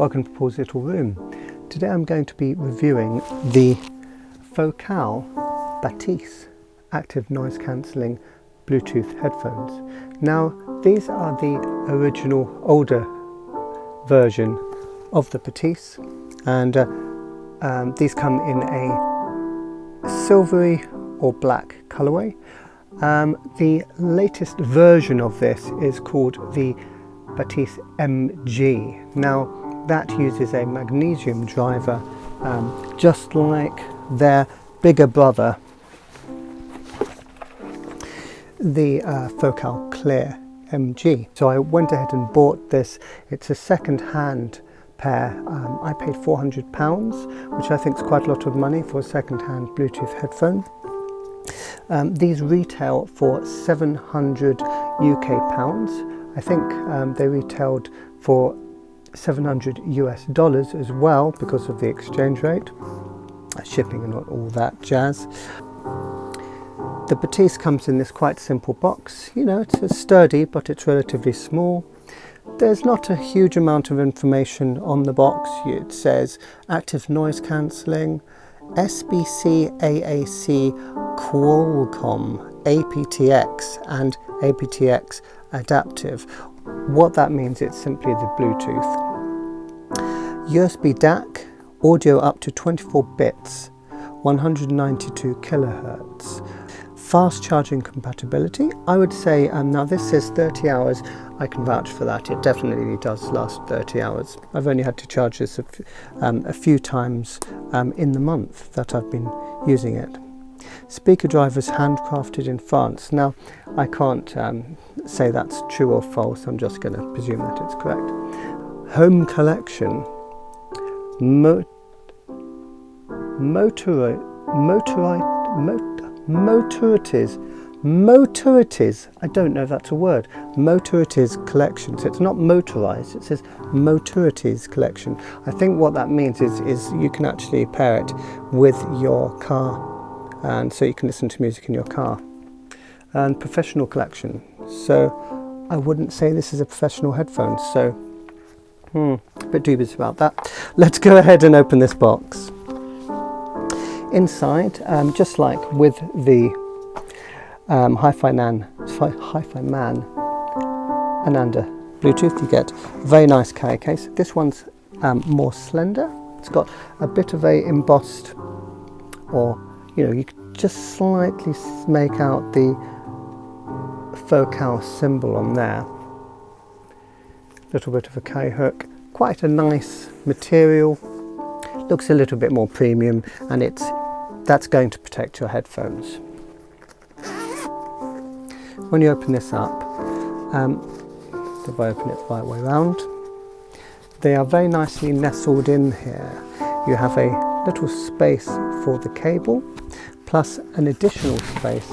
Welcome to Paul's Little Room. Today I'm going to be reviewing the Focal Bathys active noise cancelling Bluetooth headphones. Now these are the original older version of the Bathys, and these come in a silvery or black colourway. The latest version of this is called the Bathys MG. Now that uses a magnesium driver, just like their bigger brother, the Focal Clear MG. So I went ahead and bought this. It's a second-hand pair. I paid £400, which I think is quite a lot of money for a second-hand Bluetooth headphone. These retail for 700 UK pounds. I think they retailed for 700 US dollars as well because of the exchange rate, shipping and all that jazz. The Bathys comes in this quite simple box. You know, it's sturdy, but it's relatively small. There's not a huge amount of information on the box. It says active noise cancelling, SBC AAC Qualcomm aptX and aptX adaptive. What that means, it's simply the Bluetooth. USB DAC, audio up to 24 bits, 192 kilohertz. Fast charging compatibility, I would say, now this says 30 hours, I can vouch for that. It definitely does last 30 hours. I've only had to charge this a few times in the month that I've been using it. Speaker drivers handcrafted in France. Now, I can't say that's true or false. I'm just going to presume that it's correct. Home collection. Motorities, I don't know if that's a word. Motorities collection. So it's not motorized, it says Motorities collection. I think what that means is you can actually pair it with your car, and so you can listen to music in your car. And professional collection. So I wouldn't say this is a professional headphone, so a bit dubious about that. Let's go ahead and open this box. Inside, just like with the Hifiman Ananda Bluetooth, you get a very nice carry case. This one's more slender. It's got a bit of a embossed, or you can just slightly make out the Focal symbol on there. Little bit of a carry hook. Quite a nice material. Looks a little bit more premium, and that's going to protect your headphones. When you open this up, if I open it the right way around, they are very nicely nestled in here. You have a little space for the cable, plus an additional space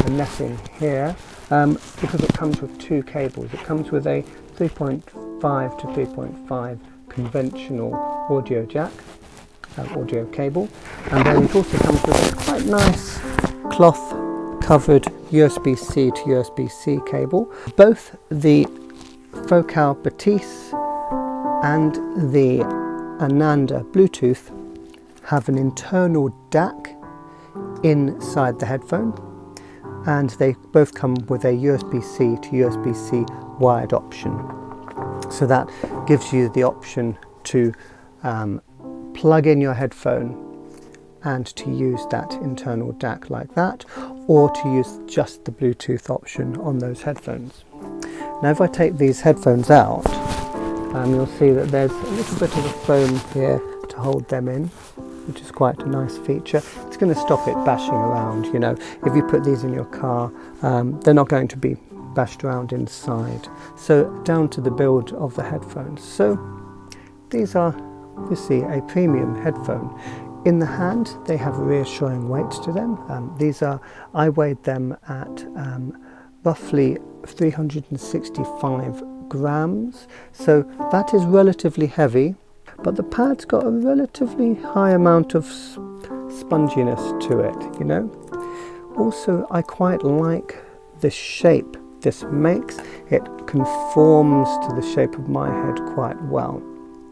for netting here, because it comes with two cables. It comes with a 3.5 to 3.5 conventional audio jack, audio cable, and then it also comes with a quite nice cloth covered USB-C to USB-C cable. Both the Focal Bathys and the Ananda Bluetooth have an internal DAC inside the headphone, and they both come with a USB-C to USB-C wired option. So that gives you the option to plug in your headphone and to use that internal DAC like that, or to use just the Bluetooth option on those headphones. Now if I take these headphones out, you'll see that there's a little bit of a foam here to hold them in, which is quite a nice feature. It's going to stop it bashing around. If you put these in your car, they're not going to be bashed around inside. So down to the build of the headphones. So these are, you see, a premium headphone. In the hand, they have a reassuring weight to them. I weighed them at roughly 365 grams. So that is relatively heavy, but the pad's got a relatively high amount of sponginess to it, Also, I quite like the shape this makes. It conforms to the shape of my head quite well.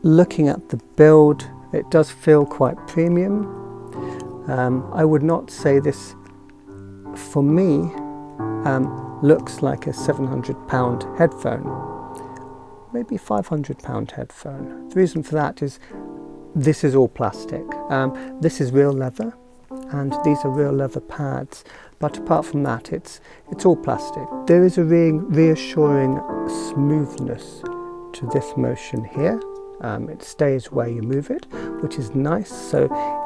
looking at the build, it does feel quite premium. I would not say this, for me, looks like a £700 headphone, maybe £500 headphone. The reason for that is this is all plastic. This is real leather, and these are real leather pads, but apart from that it's all plastic. There is a reassuring smoothness to this motion here. It stays where you move it, which is nice. So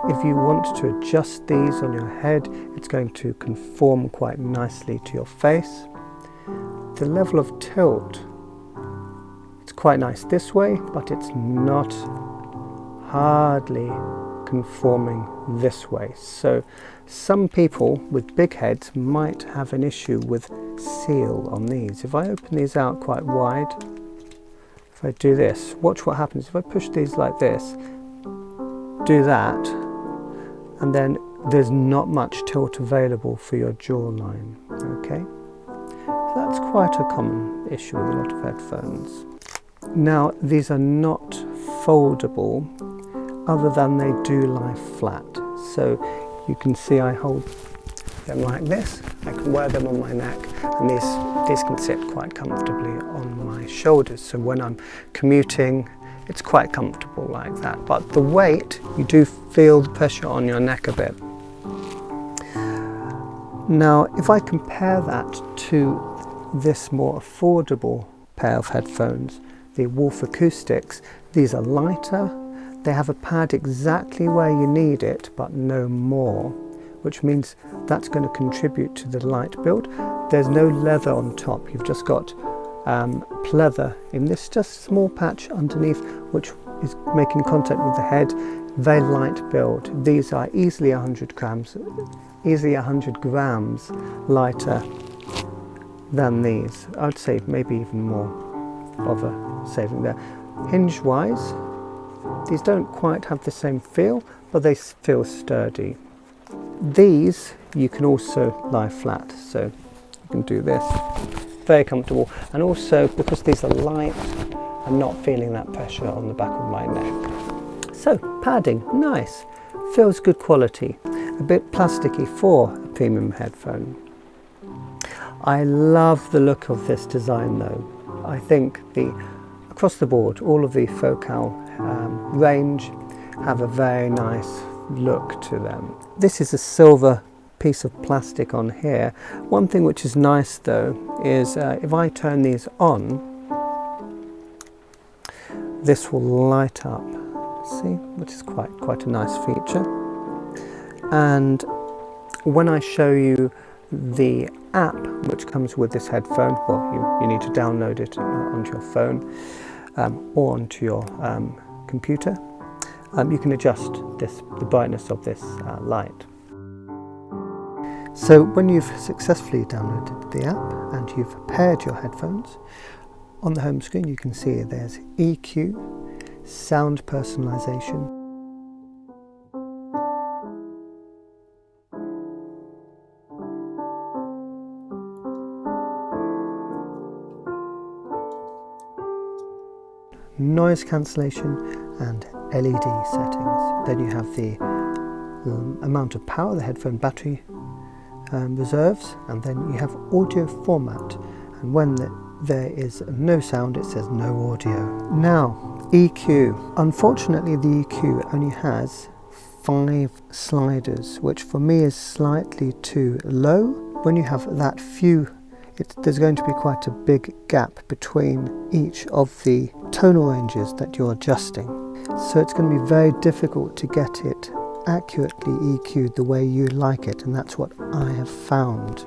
if you want to adjust these on your head, it's going to conform quite nicely to your face. The level of tilt, it's quite nice this way, but it's not hardly conforming this way. So some people with big heads might have an issue with seal on these. If I open these out quite wide, if I do this, watch what happens. If I push these like this, do that, and then there's not much tilt available for your jawline, okay? So that's quite a common issue with a lot of headphones. Now, these are not foldable, other than they do lie flat. So you can see I hold them like this. I can wear them on my neck, and these can sit quite comfortably on my shoulders. So when I'm commuting, it's quite comfortable like that. But the weight, you do feel the pressure on your neck a bit. Now, if I compare that to this more affordable pair of headphones, the Wolf Acoustics, these are lighter. They have a pad exactly where you need it, but no more, which means that's going to contribute to the light build. There's no leather on top. You've just got pleather in this just small patch underneath, which is making contact with the head. Very light build. These are easily 100 grams lighter than these. I'd say maybe even more of a saving there. Hinge wise, these don't quite have the same feel, but they feel sturdy. These you can also lie flat, so you can do this. Very comfortable, and also because these are light, I'm not feeling that pressure on the back of my neck. So padding, nice, feels good quality, a bit plasticky for a premium headphone. I love the look of this design though. I think across the board, all of the Focal range have a very nice look to them. This is a silver piece of plastic on here. One thing which is nice though is if I turn these on, this will light up, see, which is quite a nice feature. And when I show you the app which comes with this headphone, well, you need to download it onto your phone or onto your computer. You can adjust the brightness of this light. So when you've successfully downloaded the app and you've paired your headphones, on the home screen you can see there's EQ, sound personalization, noise cancellation and LED settings. Then you have the amount of power the headphone battery reserves, and then you have audio format, and when there is no sound it says no audio. Now EQ, unfortunately the EQ only has 5 sliders, which for me is slightly too low. When you have that few, there's going to be quite a big gap between each of the tonal ranges that you're adjusting. So it's going to be very difficult to get it accurately EQ'd the way you like it, and that's what I have found.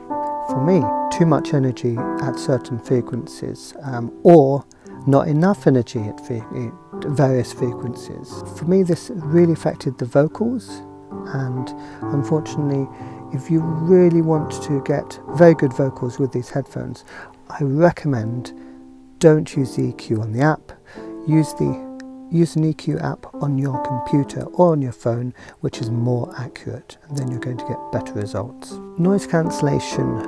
For me, too much energy at certain frequencies, or not enough energy at various frequencies. For me, this really affected the vocals, and unfortunately, if you really want to get very good vocals with these headphones, I recommend don't use the EQ on the app. Use an EQ app on your computer or on your phone, which is more accurate, and then you're going to get better results. Noise cancellation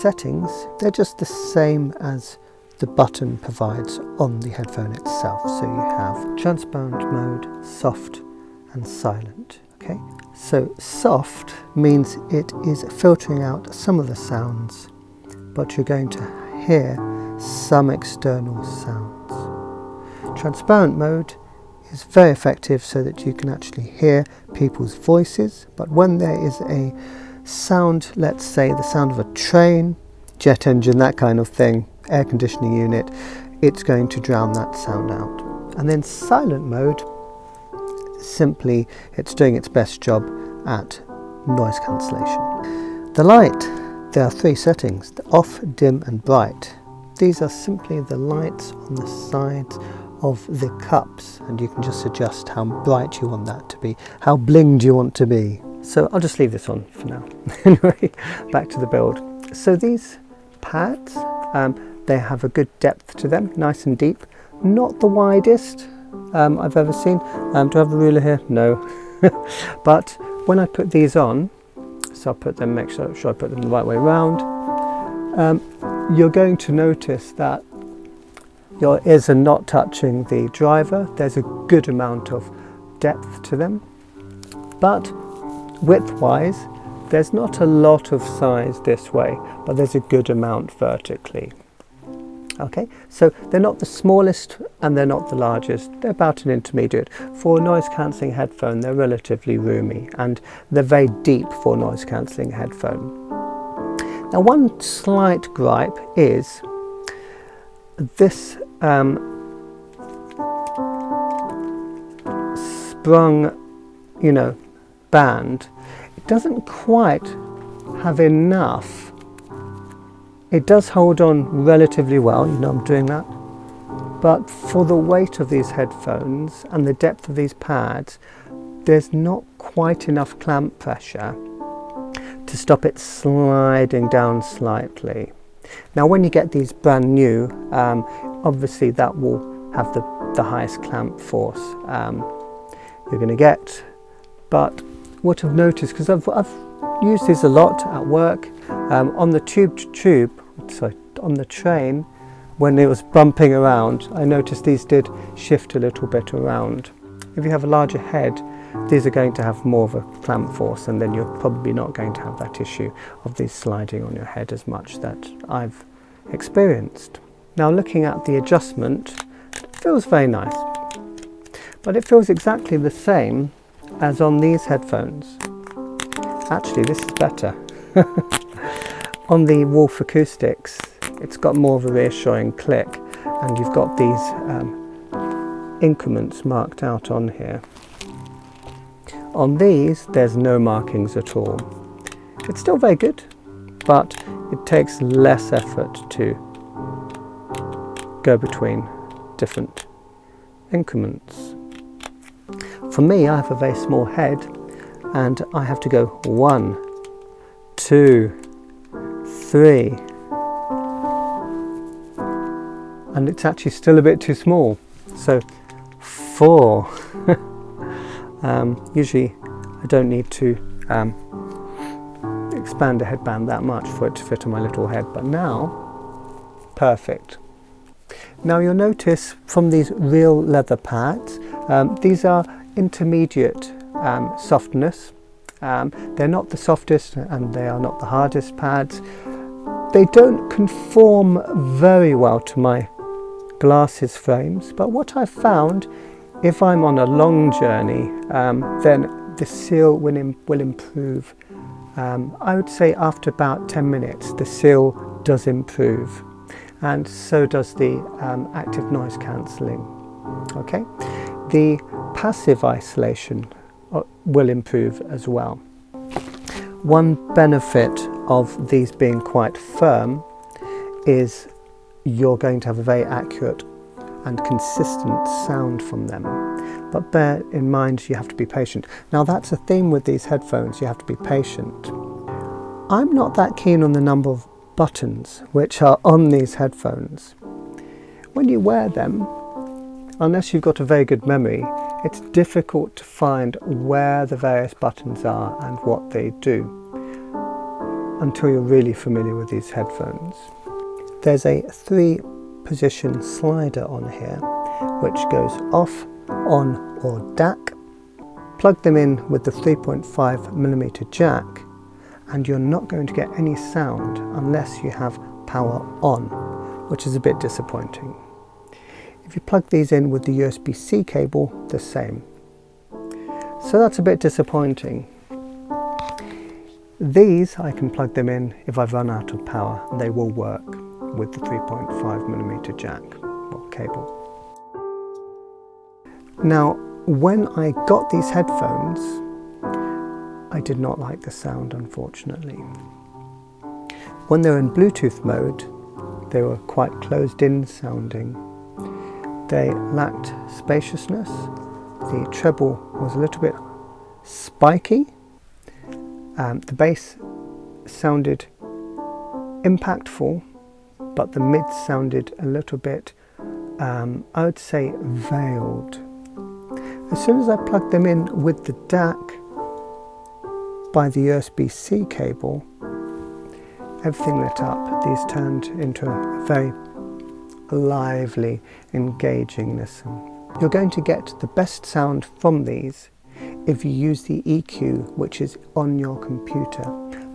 settings, they're just the same as the button provides on the headphone itself. So you have transparent mode, soft and silent. Okay, so soft means it is filtering out some of the sounds, but you're going to hear some external sounds. Transparent mode is very effective so that you can actually hear people's voices, but when there is a sound, let's say the sound of a train, jet engine, that kind of thing, air conditioning unit, it's going to drown that sound out. And then silent mode, simply it's doing its best job at noise cancellation. The light, there are 3 settings: the off, dim and bright. These are simply the lights on the sides of the cups, and you can just adjust how bright you want that to be, how blinged you want to be. So I'll just leave this on for now. Anyway, back to the build. So these pads, they have a good depth to them, nice and deep, not the widest I've ever seen. Do I have a ruler here? No. But when I put these on, so I'll put them, make sure I put them the right way around, you're going to notice that your ears are not touching the driver. There's a good amount of depth to them, but width-wise, there's not a lot of size this way, but there's a good amount vertically. Okay, so they're not the smallest and they're not the largest. They're about an intermediate. For a noise-cancelling headphone, they're relatively roomy, and they're very deep for a noise-cancelling headphone. Now, one slight gripe is this sprung, band. It doesn't quite have enough. It does hold on relatively well, I'm doing that, but for the weight of these headphones and the depth of these pads, there's not quite enough clamp pressure to stop it sliding down slightly. Now, when you get these brand new, obviously that will have the highest clamp force you're going to get. But what I've noticed, because I've used these a lot at work, on the on the train, when it was bumping around, I noticed these did shift a little bit around. If you have a larger head, these are going to have more of a clamp force, and then you're probably not going to have that issue of these sliding on your head as much that I've experienced. Now, looking at the adjustment, it feels very nice, but it feels exactly the same as on these headphones. Actually, this is better. On the Wolf Acoustics, it's got more of a reassuring click, and you've got these increments marked out on here. On these, there's no markings at all. It's still very good, but it takes less effort to go between different increments. For me, I have a very small head, and I have to go 1, 2, 3, and it's actually still a bit too small. So 4. Usually I don't need to expand a headband that much for it to fit on my little head, but now, perfect. Now, you'll notice from these real leather pads, these are intermediate softness. They're not the softest and they are not the hardest pads. They don't conform very well to my glasses frames, but what I've found, if I'm on a long journey, then the seal will improve. I would say after about 10 minutes, the seal does improve, and so does the active noise cancelling. Okay, the passive isolation will improve as well. One benefit of these being quite firm is you're going to have a very accurate and consistent sound from them, but bear in mind you have to be patient. Now, that's a theme with these headphones, you have to be patient. I'm not that keen on the number of buttons which are on these headphones. When you wear them, unless you've got a very good memory, it's difficult to find where the various buttons are and what they do until you're really familiar with these headphones. There's a 3% position slider on here, which goes off, on or DAC. Plug them in with the 3.5mm jack, and you're not going to get any sound unless you have power on, which is a bit disappointing. If you plug these in with the USB-C cable, the same. So that's a bit disappointing. These, I can plug them in if I've run out of power, and they will work with the 3.5mm jack or cable. Now, when I got these headphones, I did not like the sound, unfortunately. When they were in Bluetooth mode, they were quite closed in sounding. They lacked spaciousness. The treble was a little bit spiky. The bass sounded impactful, but the mid sounded a little bit, I would say, veiled. As soon as I plugged them in with the DAC by the USB-C cable, everything lit up. These turned into a very lively, engaging listen. You're going to get the best sound from these if you use the EQ, which is on your computer,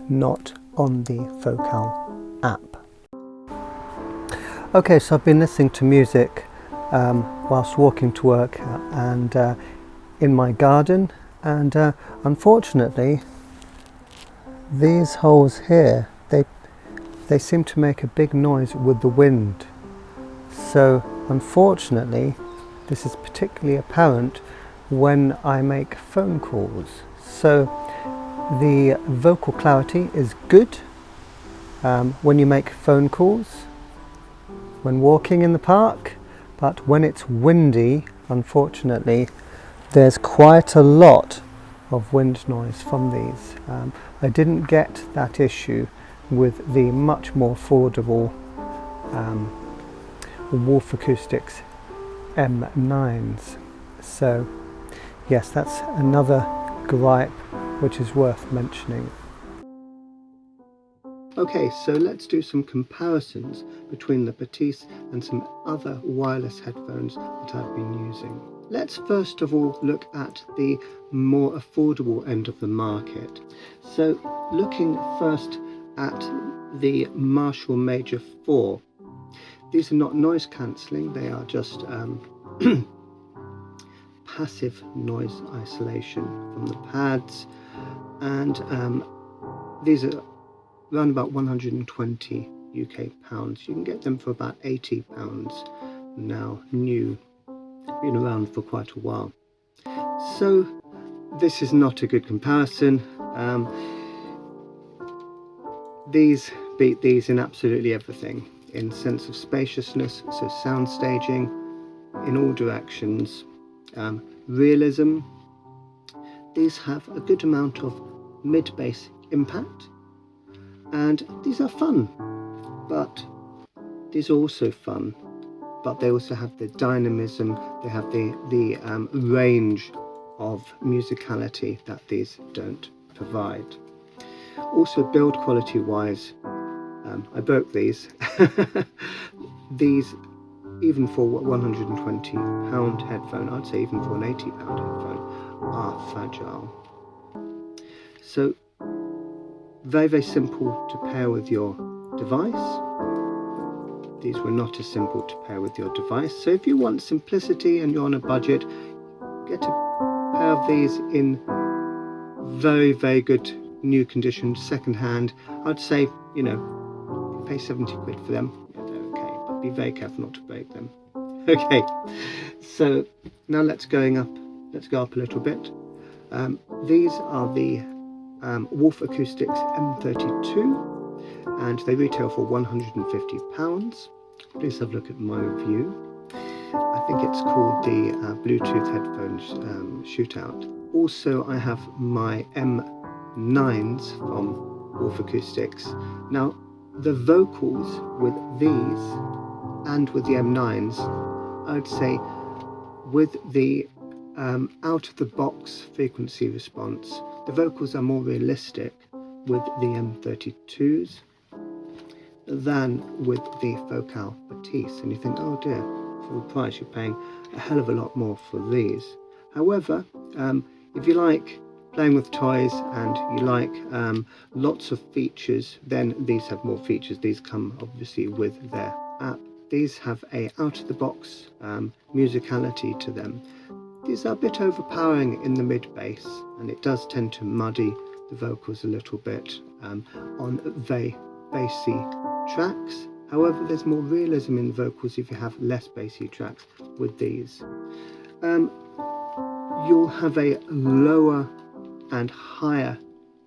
not on the Focal app. Okay, so I've been listening to music whilst walking to work and in my garden, and unfortunately these holes here, they seem to make a big noise with the wind. So unfortunately this is particularly apparent when I make phone calls. So the vocal clarity is good when you make phone calls, when walking in the park, but when it's windy, unfortunately, there's quite a lot of wind noise from these. I didn't get that issue with the much more affordable Wolf Acoustics M9s. So yes, that's another gripe which is worth mentioning. Okay, so let's do some comparisons between the Bathys and some other wireless headphones that I've been using. Let's first of all look at the more affordable end of the market. So looking first at the Marshall Major 4. These are not noise cancelling, they are just passive noise isolation from the pads, and these are around about 120 UK pounds. You can get them for about 80 pounds now, new, been around for quite a while. So this is not a good comparison. These beat these in absolutely everything, in sense of spaciousness, so sound staging in all directions, realism. These have a good amount of mid-bass impact, and these are fun, but these are also fun, but they also have the dynamism, they have the range of musicality that these don't provide. Also, build quality wise, I broke these. These, even for a £120 headphone, I'd say even for an £80 headphone, are fragile. So very, very simple to pair with your device. These were not as simple to pair with your device. So if you want simplicity and you're on a budget, get a pair of these in very, very good new condition, second hand. I'd say, you know, pay 70 quid for them. Yeah, they're okay, but be very careful not to break them. Okay, so now let's go up a little bit. These are the Wolf Acoustics M32, and they retail for £150. Please have a look at my review. I think it's called the Bluetooth headphones shootout. Also, I have my M9s from Wolf Acoustics. Now, the vocals with these and with the M9s, I'd say with the out-of-the-box frequency response, the vocals are more realistic with the M32s. than with the Focal Bathys, and you think, oh dear, for the price you're paying a hell of a lot more for these. However, if you like playing with toys and you like lots of features, then these have more features. These come obviously with their app. These have a out-of-the-box musicality to them. These are a bit overpowering in the mid-bass, and it does tend to muddy the vocals a little bit on very bassy tracks. However, there's more realism in the vocals if you have less bassy tracks with these. You'll have a lower and higher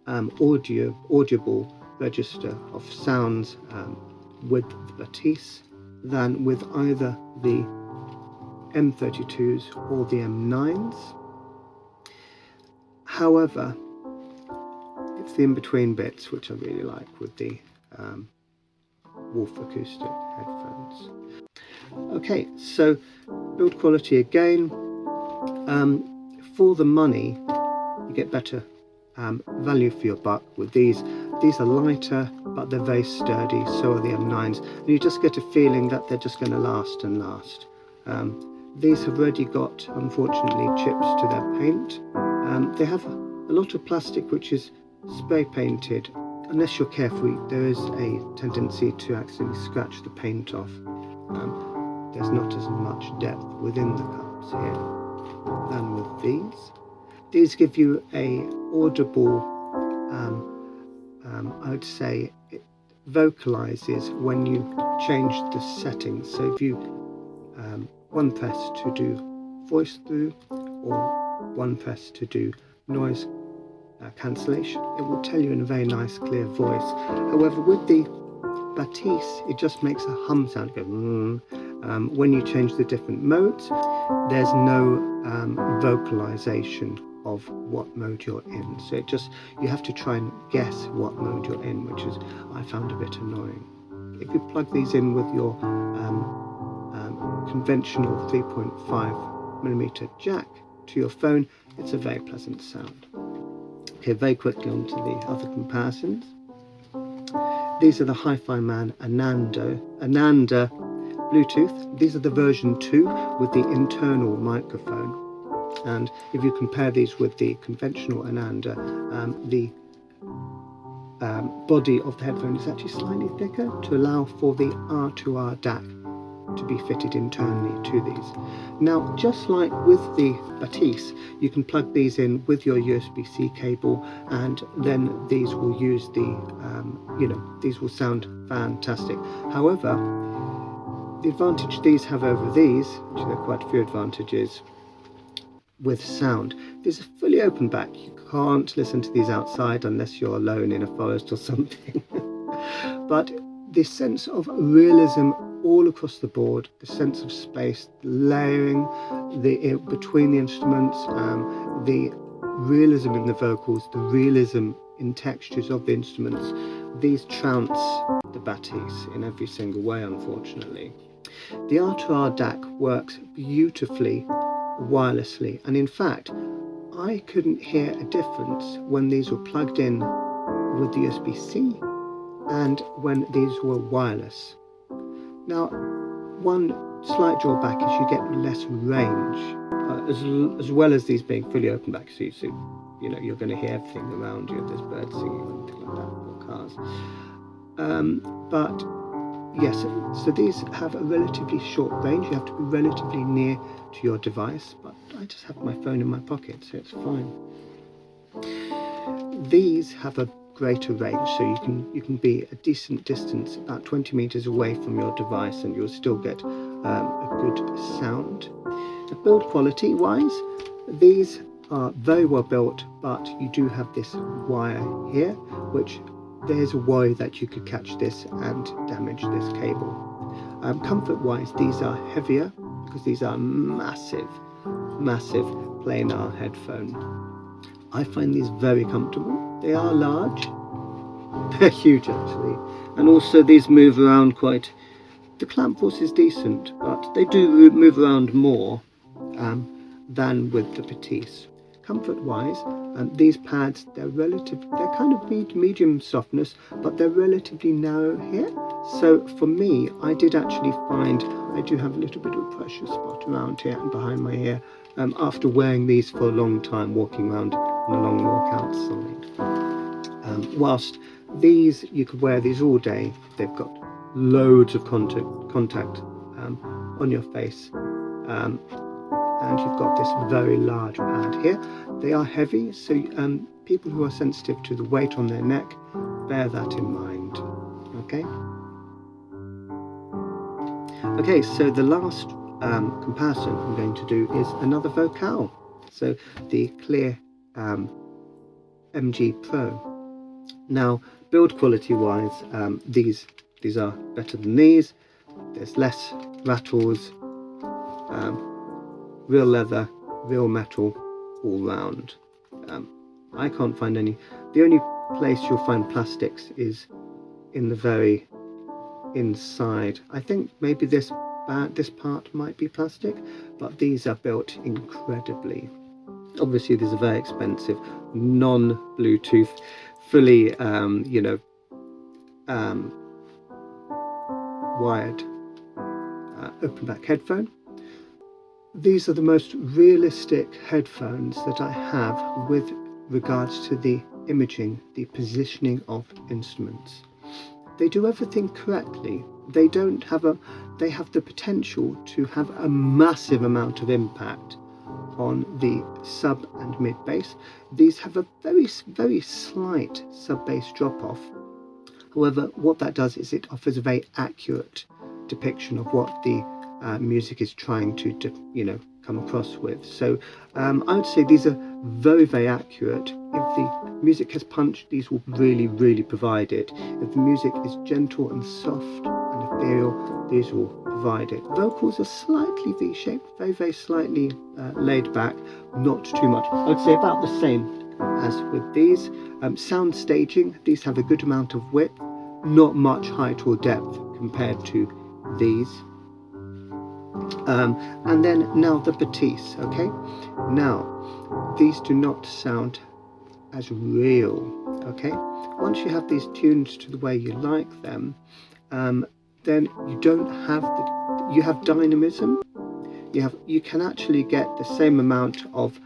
audible register of sounds with the Bathys than with either the M32s or the M9s. However, it's the in-between bits which I really like with the Wolf acoustic headphones. Okay, so build quality again. For the money, you get better value for your buck with these. These are lighter, but they're very sturdy, so are the M9s, and you just get a feeling that they're just going to last and last. These have already got, unfortunately, chips to their paint. They have a lot of plastic which is spray painted. Unless you're careful, there is a tendency to accidentally scratch the paint off. There's not as much depth within the cups here than with these. These give you a audible, I would say it vocalizes when you change the settings. So if you one press to do voice through or one press to do noise cancellation, it will tell you in a very nice clear voice. However, with the Bathys, it just makes a hum sound, go when you change the different modes. There's no vocalization of what mode you're in, so you have to try and guess what mode you're in, which is I found a bit annoying. If you plug these in with your conventional 3.5mm jack to your phone, it's a very pleasant sound. Okay, very quickly on to the other comparisons. These are the Hifiman Ananda Bluetooth. These are the version 2 with the internal microphone, and if you compare these with the conventional Ananda, the body of the headphone is actually slightly thicker to allow for the R2R DAC to be fitted internally to these. Now, just like with the Bathys, you can plug these in with your USB-C cable, and then these will use the, these will sound fantastic. However, the advantage these have over these, which there are quite a few advantages with sound, these are fully open back. You can't listen to these outside unless you're alone in a forest or something. But this sense of realism all across the board, the sense of space, the layering between the instruments, the realism in the vocals, the realism in textures of the instruments, these trounce the Bathys in every single way, unfortunately. The R2R DAC works beautifully wirelessly, and in fact I couldn't hear a difference when these were plugged in with the USB-C and when these were wireless. Now, one slight drawback is you get less range, as well as these being fully open back, so you're going to hear everything around you if there's birds singing or anything like that, or cars. But yes, so these have a relatively short range. You have to be relatively near to your device, but I just have my phone in my pocket, so it's fine. These have a greater range, so you can be a decent distance, about 20 meters away from your device, and you'll still get a good sound. The build quality wise, these are very well built, but you do have this wire here, which there's a worry that you could catch this and damage this cable. Comfort wise, these are heavier because these are massive planar headphone. I find these very comfortable. They are large, they're huge actually, and also these move around quite. The clamp force is decent, but they do move around more than with the Bathys. comfort wise, these pads, they're kind of medium softness, but they're relatively narrow here. So for me, I did actually find I do have a little bit of a pressure spot around here and behind my ear after wearing these for a long time, walking around on a long walk outside. Whilst these, you could wear these all day. They've got loads of contact on your face, and you've got this very large pad here. They are heavy, so people who are sensitive to the weight on their neck, bear that in mind. Okay, so the last comparison I'm going to do is another Focal. So the clear MG Pro. Now, build quality wise, these are better than these. There's less rattles, real leather, real metal all round. I can't find any. The only place you'll find plastics is in the very inside. I think maybe this part might be plastic, but these are built incredibly. Obviously, these are very expensive, non-Bluetooth, fully wired open back headphone. These are the most realistic headphones that I have with regards to the imaging, the positioning of instruments. They do everything correctly. They have the potential to have a massive amount of impact on the sub and mid bass. These have a very slight sub bass drop off. However, what that does is it offers a very accurate depiction of what the music is trying to come across with. So I would say these are very accurate. If the music has punch, these will really provide it. If the music is gentle and soft and ethereal, these will provide it. Vocals are slightly V-shaped, very slightly laid back, not too much. I would say about the same as with these. Sound staging, these have a good amount of width, not much height or depth compared to these. And then now the Bathys. Okay, now these do not sound as real. Okay, once you have these tuned to the way you like them, then you don't have you have dynamism. You can actually get the same amount of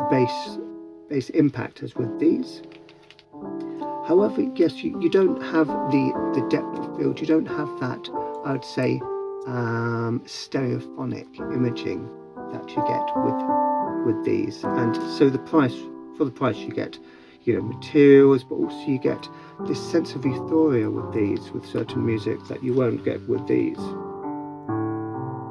bass impact as with these. However, yes, you don't have the depth of field. You don't have that, I would say, stereophonic imaging that you get with these. And so for the price you get materials, but also you get this sense of euphoria with these, with certain music that you won't get with these.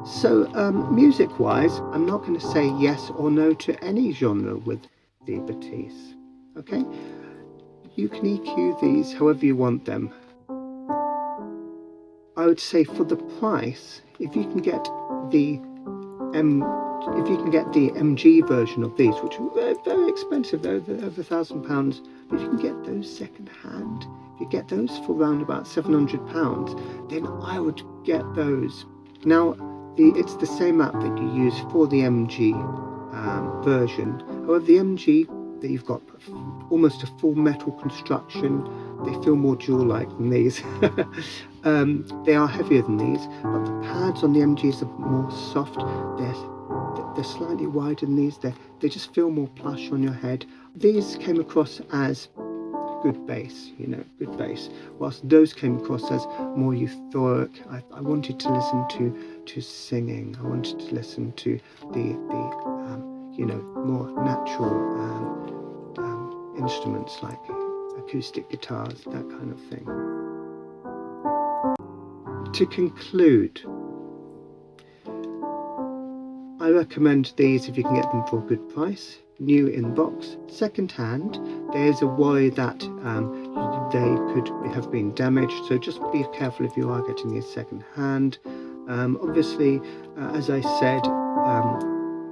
So music wise, I'm not going to say yes or no to any genre with the Bathys. Okay, you can EQ these however you want them. I would say for the price, if you can get the MG version of these, which are very expensive, they're over £1,000, but if you can get those second hand, if you get those for around about £700, then I would get those. Now, it's the same app that you use for the MG version. However, the MG, that you've got almost a full metal construction. They feel more jewel-like than these. They are heavier than these, but the pads on the MGs are more soft. They're slightly wider than these. They just feel more plush on your head. These came across as good bass, good bass, whilst those came across as more euphoric. I wanted to listen to singing. I wanted to listen to the more natural instruments like acoustic guitars, that kind of thing. To conclude, I recommend these if you can get them for a good price. New in box. Second hand, there's a worry that they could have been damaged, so just be careful if you are getting these second hand. Obviously, as I said,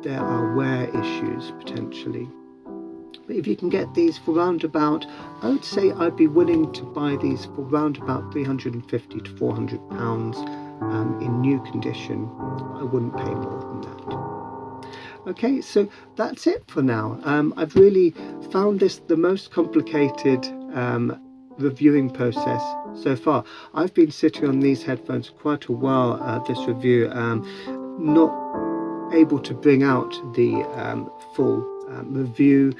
there are wear issues potentially. But if you can get these for round about, I would say I'd be willing to buy these for round about £350 to £400 in new condition. I wouldn't pay more than that. Okay, so that's it for now. I've really found this the most complicated reviewing process so far. I've been sitting on these headphones quite a while at this review, not able to bring out the full review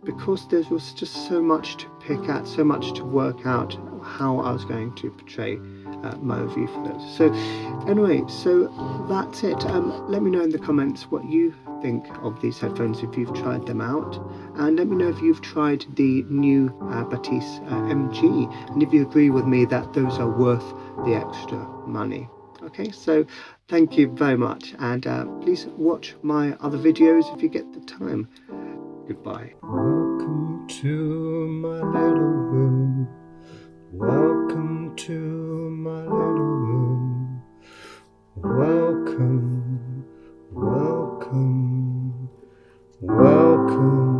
because there was just so much to pick at, so much to work out how I was going to portray my review for those. So anyway, so that's it. Let me know in the comments what you think of these headphones if you've tried them out, and let me know if you've tried the new Bathys MG and if you agree with me that those are worth the extra money. Okay, so thank you very much, and please watch my other videos if you get the time. Goodbye. Welcome to my little room. Welcome to my little room. Welcome, welcome, welcome.